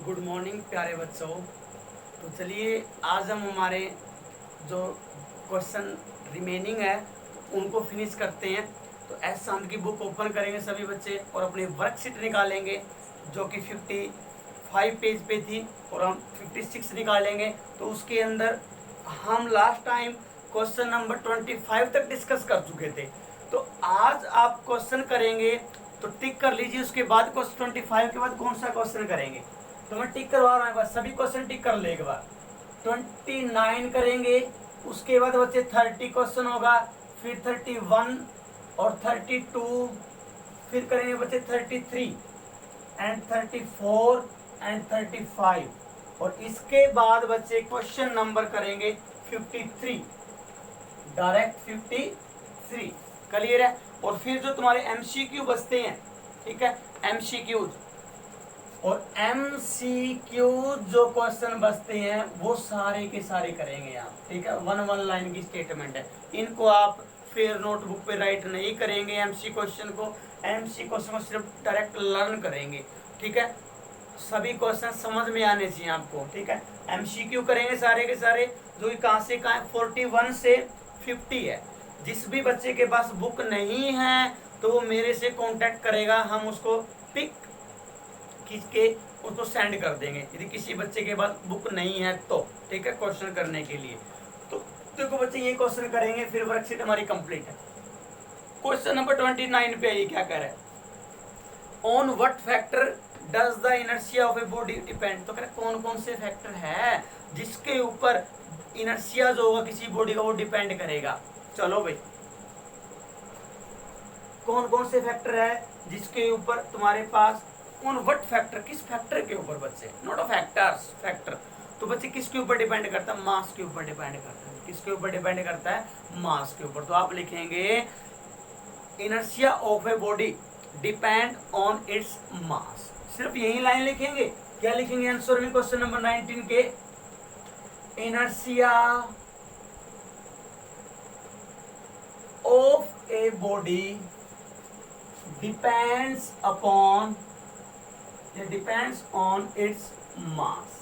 Good morning प्यारे बच्चों। तो चलिए आज हम हमारे जो क्वेश्चन रिमेनिंग है उनको फिनिश करते हैं। तो एस शांत की बुक ओपन करेंगे सभी बच्चे और अपनी वर्कशीट निकालेंगे जो कि 55 पेज पे थी और हम 56 निकालेंगे। तो उसके अंदर हम लास्ट टाइम क्वेश्चन नंबर 25 तक डिस्कस कर चुके थे। तो आज आप क्वेश्चन करेंगे तो टिक कर लीजिए। उसके बाद क्वेश्चन 25 के बाद कौन सा क्वेश्चन करेंगे तो मैं टिक करवा रहा हूँ। बस सभी क्वेश्चन टिक कर ले एक बार। 29 करेंगे, उसके बाद बच्चे 30 क्वेश्चन होगा, फिर 31 और 32, फिर करेंगे बच्चे 33 एंड 34 एंड 35 और इसके बाद बच्चे क्वेश्चन नंबर करेंगे 53, डायरेक्ट 53। क्लियर है। और फिर जो तुम्हारे एमसीक्यू बचते हैं, ठीक है, एमसीक्यू और एमसीक्यू जो क्वेश्चन बचते हैं वो सारे के सारे करेंगे आप, ठीक है। वन वन लाइन की स्टेटमेंट है, इनको आप फिर नोटबुक पे राइट नहीं करेंगे। एमसी क्वेश्चन को सिर्फ डायरेक्ट लर्न करेंगे, ठीक है। सभी क्वेश्चन समझ में आने चाहिए आपको, ठीक है। एमसीक्यू करेंगे सारे के सारे, जो कि कहाँ से कहाँ 41 से 50 है। जिस भी बच्चे के पास बुक नहीं है तो वो मेरे से कांटेक्ट करेगा, हम उसको पिक खींच के उसको सेंड कर देंगे यदि किसी बच्चे के पास बुक नहीं है तो, ठीक है, क्वेश्चन करने के लिए। तो देखो बच्चे ये क्वेश्चन करेंगे फिर वर्कशीट हमारी कंप्लीट है। क्वेश्चन नंबर 29 पे आइए क्या कह रहा है। On what factor does the inertia of a body depend. तो कह रहे कौन कौन से फैक्टर है जिसके ऊपर इनर्शिया जो होगा किसी बॉडी का वो डिपेंड करेगा। चलो भाई, कौन कौन से फैक्टर है जिसके ऊपर तुम्हारे पास ऑन व्हाट फैक्टर, किस फैक्टर के ऊपर बच्चे, नॉट अ फैक्टर्स, फैक्टर। तो बच्चे किसके ऊपर डिपेंड करता है, मास के ऊपर डिपेंड करता है। किसके ऊपर डिपेंड करता है, मास के ऊपर। तो आप लिखेंगे inertia of a body depend on its mass. सिर्फ यही लाइन लिखेंगे। क्या लिखेंगे आंसर में क्वेश्चन नंबर 19 के, inertia of a body depends upon, it depends on its mass,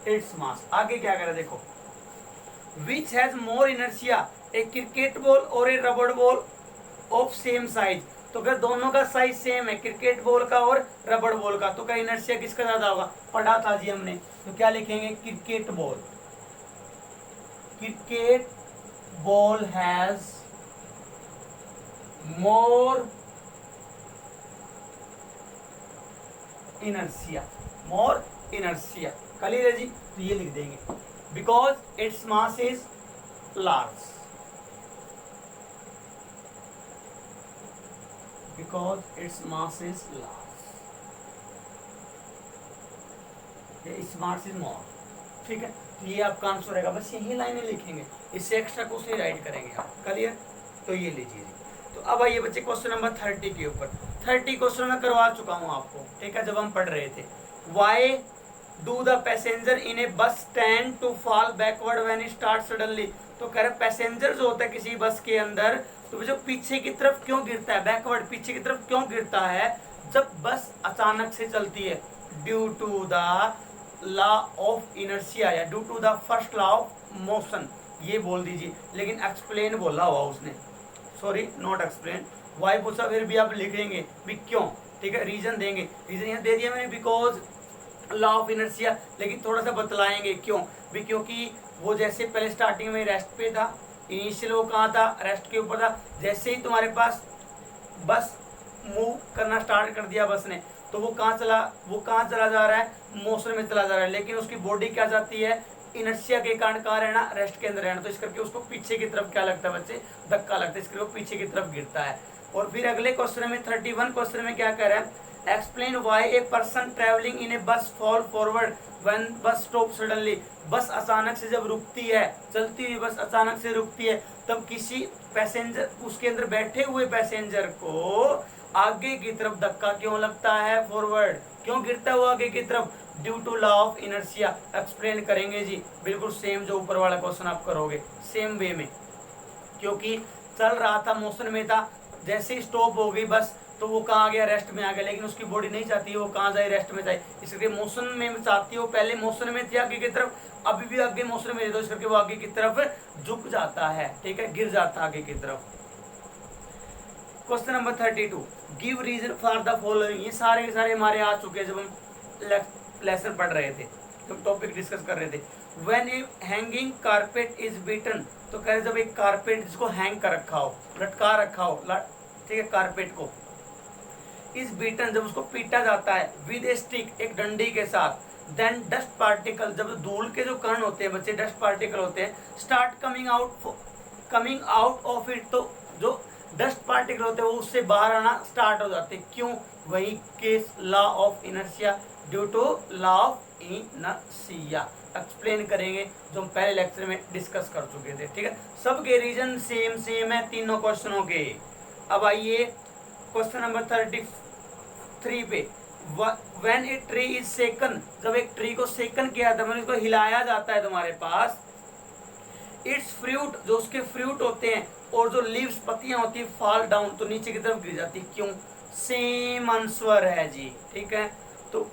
its mass। आगे क्या करे देखो, which has more inertia, a cricket ball or a rubber ball of same size। तो अगर दोनों का साइज सेम है, क्रिकेट बॉल का और रबड़ बॉल का, तो क्या इनर्शिया किसका ज्यादा होगा, पढ़ा था जी हमने। तो क्या लिखेंगे, cricket ball, cricket ball has more inertia, more inertia. Clear है जी। तो ये लिख देंगे because its mass is large, because its mass is large, its mass is more, ठीक है। तो ये आपका आंसर रहेगा। बस यही लाइनें लिखेंगे, इससे एक्स्ट्रा कुछ नहीं राइट करेंगे आप। क्लियर। तो ये लीजिए जी। तो अब आइए बच्चे क्वेश्चन नंबर 30 के ऊपर। 30 क्वेश्चन मैं करवा चुका हूं आपको, ठीक है, जब हम पढ़ रहे थे। Why do the passenger in a bus stand to fall backward when start suddenly. तो कह रहे पैसेंजर जो होता है किसी बस के अंदर, तो जो पीछे की तरफ क्यों गिरता है, बैकवर्ड पीछे की तरफ क्यों गिरता है जब बस अचानक से चलती है, due to the law of inertia या due to the first law of motion, ये बोल दीजिए। लेकिन एक्सप्लेन बोला हुआ उसने, सॉरी नॉट एक्सप्लेन। वाई पूछा फिर भी आप लिखेंगे भी क्यों, ठीक है, रीजन देंगे। रीजन यहाँ दे दिया मैंने, बिकॉज लॉ ऑफ इनर्शिया, लेकिन थोड़ा सा बतलाएंगे क्यों भी। क्योंकि वो जैसे पहले स्टार्टिंग में रेस्ट पे था, इनिशियल वो कहाँ था, रेस्ट के ऊपर था। जैसे ही तुम्हारे पास बस मूव करना स्टार्ट कर दिया बस ने, तो वो कहाँ चला जा रहा है, मोशन में चला जा रहा है। लेकिन उसकी बॉडी क्या चाहती है, इनर्शिया के कारण कहाँ रहना, रेस्ट के अंदर रहना। तो इस करके उसको पीछे की तरफ क्या लगता है बच्चे, धक्का लगता है, इसके वो पीछे की तरफ गिरता है। और फिर अगले क्वेश्चन में 31 क्वेश्चन में क्या कह रहा है, explain why a person travelling in a bus fall forward when bus stop suddenly. Bus अचानक से जब रुकती है, चलती हुई बस अचानक से रुकती है, तब किसी पैसेंजर, उसके अंदर बैठे हुए पैसेंजर को आगे की तरफ धक्का क्यों लगता है, फॉरवर्ड क्यों गिरता है वो आगे की तरफ, due to law of inertia. Explain करेंगे जी, बिल्कुल सेम जो ऊपर वाला क्वेश्चन आप करोगे, सेम वे में। क्योंकि चल रहा था, मोशन में था, जैसे ही स्टॉप हो गई बस, तो वो कहाँ गया, रेस्ट में आ गया, लेकिन उसकी बॉडी नहीं चाहती है वो कहाँ जाए, रेस्ट में जाए, इस करके मोशन में चाहती है वो, पहले मोशन में थी आगे की तरफ, अभी भी आगे मोशन में, तो इस करके वो आगे की तरफ झुक जाता है, ठीक है, गिर जाता है आगे की तरफ। Question number 32, give reason for the following. ये सारे के सारे हमारे आ चुके हैं जब हम लेसन पढ़ रहे थे, जब टॉपिक डिस्कस कर रहे थे। When A hanging carpet is beaten, तो कह रहे जब एक कारपेट जिसको हैंग कर रखा हो, लटका रखा हो, ठीक है, कारपेट को, इस बीटन जब उसको पीटा जाता है, विद ए स्टिक, एक डंडी के साथ, देन डस्ट पार्टिकल, जब धूल के जो कण होते हैं बच्चे, डस्ट पार्टिकल होते हैं, start coming out of it, तो जो डस्ट पार्टिकल होते हैं वो उससे बाहर आना स्टार्ट हो जाते हैं। क्यों? वही case law of inertia, due to law of inertia explain करेंगे, जो हम पहले लेक्चर में डिस्कस कर चुके थे, ठीक है। सबके रीजन सेम है तीनों क्वेश्चनों के। अब आइए क्वेश्चन नंबर 33 पे, व्हेन ए ट्री इज सेकन, जब एक ट्री को सेकन किया था, मैंने इसको हिलाया जाता है तुम्हारे पास, इट्स फ्रूट, जो उसके फ्रूट होते हैं और जो लीव्स, पत्तियां होती है, फॉल डाउन, तो नीचे की तरफ गिर जाती है। क्यों? सेम आंसर है जी, ठीक है, तो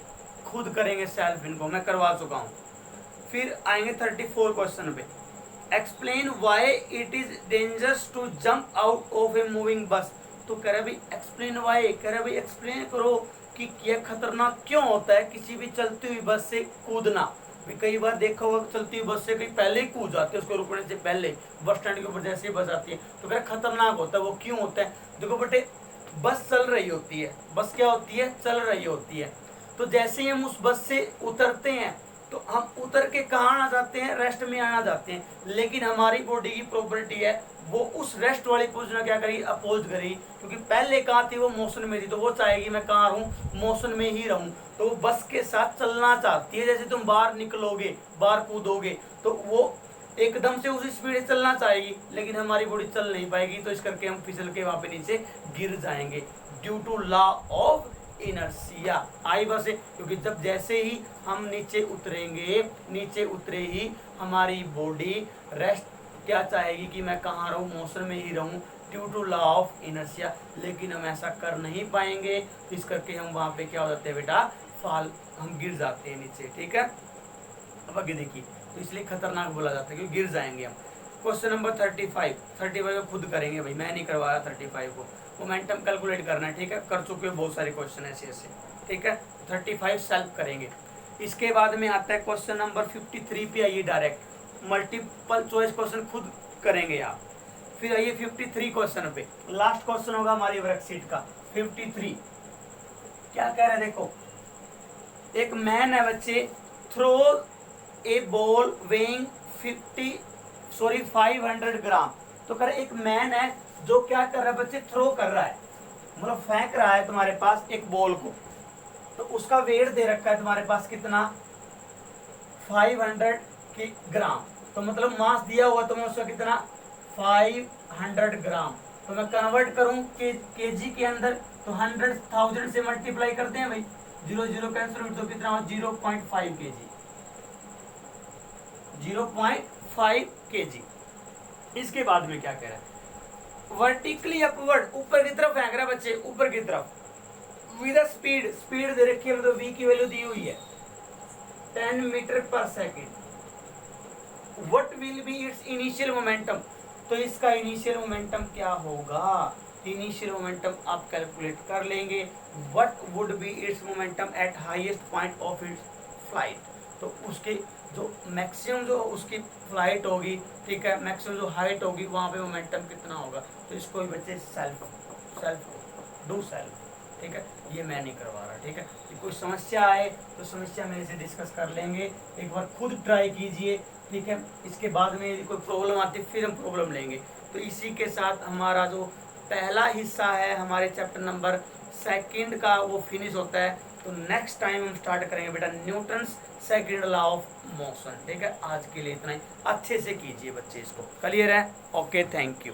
खुद करेंगे सेल्फ, इनको मैं करवा चुका हूं। फिर आएंगे 34 क्वेश्चन पे, explain why it is dangerous to jump out of a moving bus. तो कह रहे भाई एक्सप्लेन व्हाई, कह रहे भाई एक्सप्लेन करो कि यह खतरनाक क्यों होता है किसी भी चलती हुई बस से कूदना। कई बार देखा होगा चलती हुई बस से कहीं पहले ही कूद जाते हैं, उसको रुकने से पहले, बस स्टैंड के ऊपर जैसे ही बस आती है, तो क्या खतरनाक होता है, वो क्यों होता है? देखो बेटे, बस चल रही होती है, बस क्या होती है, चल रही होती है, तो जैसे ही हम उस बस से उतरते हैं तो हम उतर के कहाँ आ जाते हैं, रेस्ट में आ जाते हैं, लेकिन हमारी बॉडी की प्रॉपर्टी है वो उस रेस्ट वाली पोजीशन क्या करी, अपोज करी, क्योंकि पहले कहाँ थी, वो मोशन में थी, तो वो चाहेगी मैं कहाँ रहूँ, मोशन में ही रहूँ, तो वो बस के साथ चलना चाहती है। जैसे तुम बाहर निकलोगे, बाहर कूदोगे, तो वो एकदम से उसी स्पीड से चलना चाहेगी, लेकिन हमारी बॉडी चल नहीं पाएगी, तो इस करके हम फिसल के वहां पे नीचे गिर जाएंगे, due to law of inertia. आई बस है, क्योंकि जब जैसे ही हम नीचे उतरेंगे, नीचे उतरे ही हमारी बॉडी रेस्ट क्या चाहेगी कि मैं कहाँ रहूँ, मोशन में ही रहूँ, due to law of inertia, लेकिन हम ऐसा कर नहीं पाएंगे, इस करके हम वहां पे क्या हो जाते हैं बेटा, फॉल, हम गिर जाते हैं नीचे, ठीक है। अब आगे देखिए, तो इसलिए खतरनाक बोला जाता है क्योंकि गिर जाएंगे हम। क्वेश्चन नंबर 35 को खुद करेंगे भाई, मैं नहीं करवा रहा 35 को, मोमेंटम कैलकुलेट करना है, ठीक है, कर चुके हो बहुत सारे क्वेश्चन ऐसे ऐसे, ठीक है। 35 सेल्फ करेंगे। इसके बाद में आता है क्वेश्चन नंबर 53 पे आइए, डायरेक्ट मल्टीपल चॉइस क्वेश्चन खुद करेंगे आप। फिर आइए 53 क्वेश्चन पे, लास्ट क्वेश्चन होगा हमारी वर्कशीट का 53। क्या कह रहे हैं देखो, एक मैन है बच्चे, थ्रो ए बॉल वेइंग 500 ग्राम। तो कह रहे एक मैन है जो क्या कर रहा है बच्चे, थ्रो कर रहा है, मतलब फेंक रहा है तुम्हारे पास एक बॉल को, तो उसका वेट दे रखा है तुम्हारे पास कितना, 500 ग्राम, तो मतलब मास दिया हुआ तुम्हें उसका कितना, 500 ग्राम। तो मैं कन्वर्ट करूं केजी के अंदर, तो 100,000 से मल्टीप्लाई करते हैं भाई, 0 0 कैंसिल, तो कितना हो, 0.5 केजी, 0.5 केजी। इसके बाद में क्या कह रहा है, वर्टिकली अपवर्ड, ऊपर की तरफ फेंक रहा है बच्चे, ऊपर की तरफ, विद स्पीड, स्पीड दे रखी है, मतलब v की वैल्यू दी हुई है 10 मीटर पर second. What will be it's initial momentum, तो इसका इनिशियल मोमेंटम क्या होगा, इनिशियल मोमेंटम आप कैलकुलेट कर लेंगे। What would be it's momentum eight highest point of its flight, तो उसके जो मैक्सिमम जो उसकी फ्लाइट होगी, ठीक है, मैक्सिमम जो हाइट होगी वहां पे मोमेंटम कितना होगा। तो इसको भी बच्चे सेल्फ डू सेल्फ, ठीक है, ये मैं नहीं करवा रहा, ठीक है। कोई समस्या आए तो समस्या मेरे से डिस्कस कर लेंगे, एक बार खुद ट्राई कीजिए, ठीक है। इसके बाद में यदि कोई प्रॉब्लम आती है फिर हम प्रॉब्लम लेंगे। तो इसी के साथ हमारा जो पहला हिस्सा है हमारे चैप्टर नंबर 2 का वो फिनिश होता है। तो नेक्स्ट टाइम हम स्टार्ट करेंगे बेटा Newton's second law of motion, ठीक है। आज के लिए इतना ही, अच्छे से कीजिए बच्चे, इसको क्लियर है, ओके, थैंक यू।